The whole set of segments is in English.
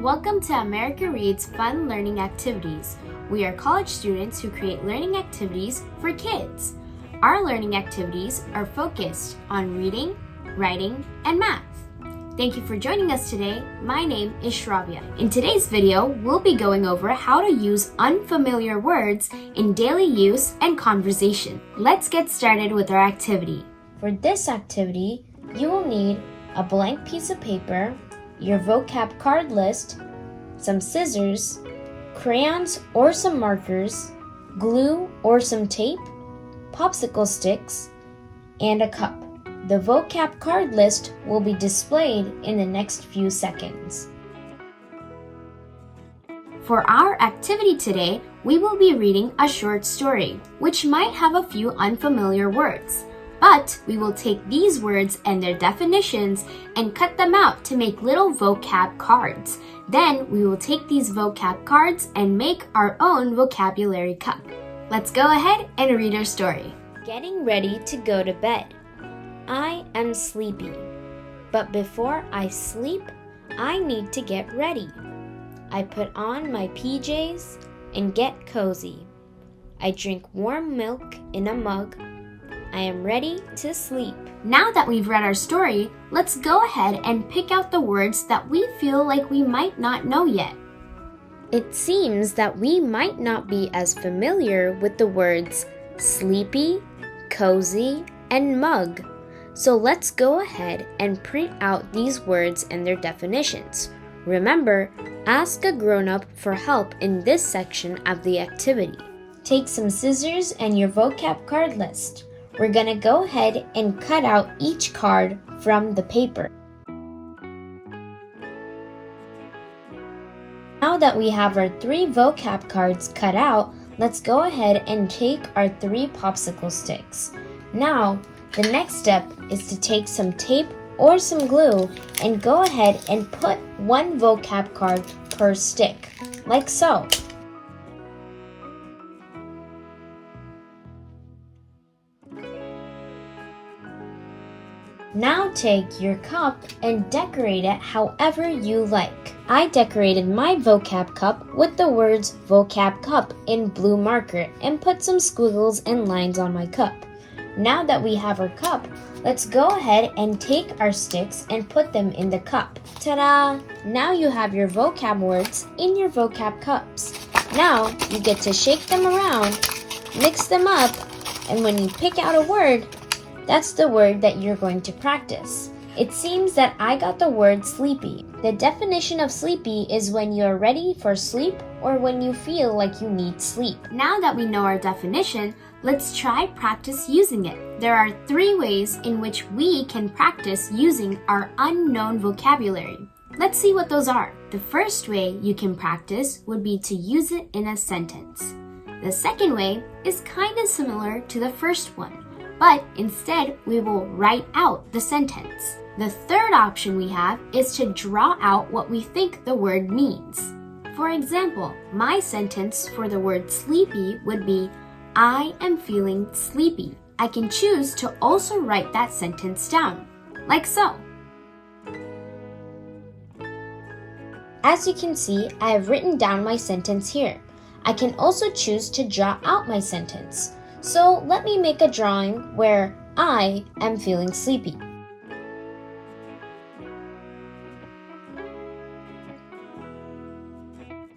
Welcome to America Reads Fun Learning Activities. We are college students who create learning activities for kids. Our learning activities are focused on reading, writing, and math. Thank you for joining us today. My name is Shravya. In today's video, we'll be going over how to use unfamiliar words in daily use and conversation. Let's get started with our activity. For this activity, you will need a blank piece of paper, your vocab card list, some scissors, crayons or some markers, glue or some tape, popsicle sticks, and a cup. The vocab card list will be displayed in the next few seconds. For our activity today, we will be reading a short story, which might have a few unfamiliar words. But we will take these words and their definitions and cut them out to make little vocab cards. Then we will take these vocab cards and make our own vocabulary cup. Let's go ahead and read our story. Getting ready to go to bed. I am sleepy, but before I sleep, I need to get ready. I put on my PJs and get cozy. I drink warm milk in a mug. I am ready to sleep. Now that we've read our story, let's go ahead and pick out the words that we feel like we might not know yet. It seems that we might not be as familiar with the words sleepy, cozy, and mug. So let's go ahead and print out these words and their definitions. Remember, ask a grown-up for help in this section of the activity. Take some scissors and your vocab card list. We're gonna go ahead and cut out each card from the paper. Now that we have our 3 vocab cards cut out, let's go ahead and take our 3 popsicle sticks. Now, the next step is to take some tape or some glue and go ahead and put 1 vocab card per stick, like so. Now take your cup and decorate it however you like. I decorated my vocab cup with the words vocab cup in blue marker and put some squiggles and lines on my cup. Now that we have our cup, let's go ahead and take our sticks and put them in the cup. Ta-da! Now you have your vocab words in your vocab cups. Now you get to shake them around, mix them up, and when you pick out a word, that's the word that you're going to practice. It seems that I got the word sleepy. The definition of sleepy is when you're ready for sleep or when you feel like you need sleep. Now that we know our definition, let's try practice using it. There are 3 ways in which we can practice using our unknown vocabulary. Let's see what those are. The first way you can practice would be to use it in a sentence. The second way is kind of similar to the first one, but instead we will write out the sentence. The third option we have is to draw out what we think the word means. For example, my sentence for the word sleepy would be, I am feeling sleepy. I can choose to also write that sentence down, like so. As you can see, I have written down my sentence here. I can also choose to draw out my sentence. So let me make a drawing where I am feeling sleepy.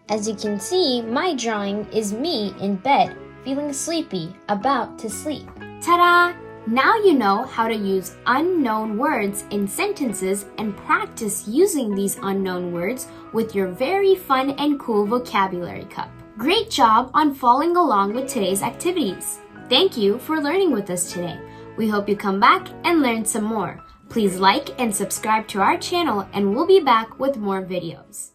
As you can see, my drawing is me in bed, feeling sleepy, about to sleep. Ta-da! Now you know how to use unknown words in sentences and practice using these unknown words with your very fun and cool vocabulary cup. Great job on following along with today's activities. Thank you for learning with us today. We hope you come back and learn some more. Please like and subscribe to our channel and we'll be back with more videos.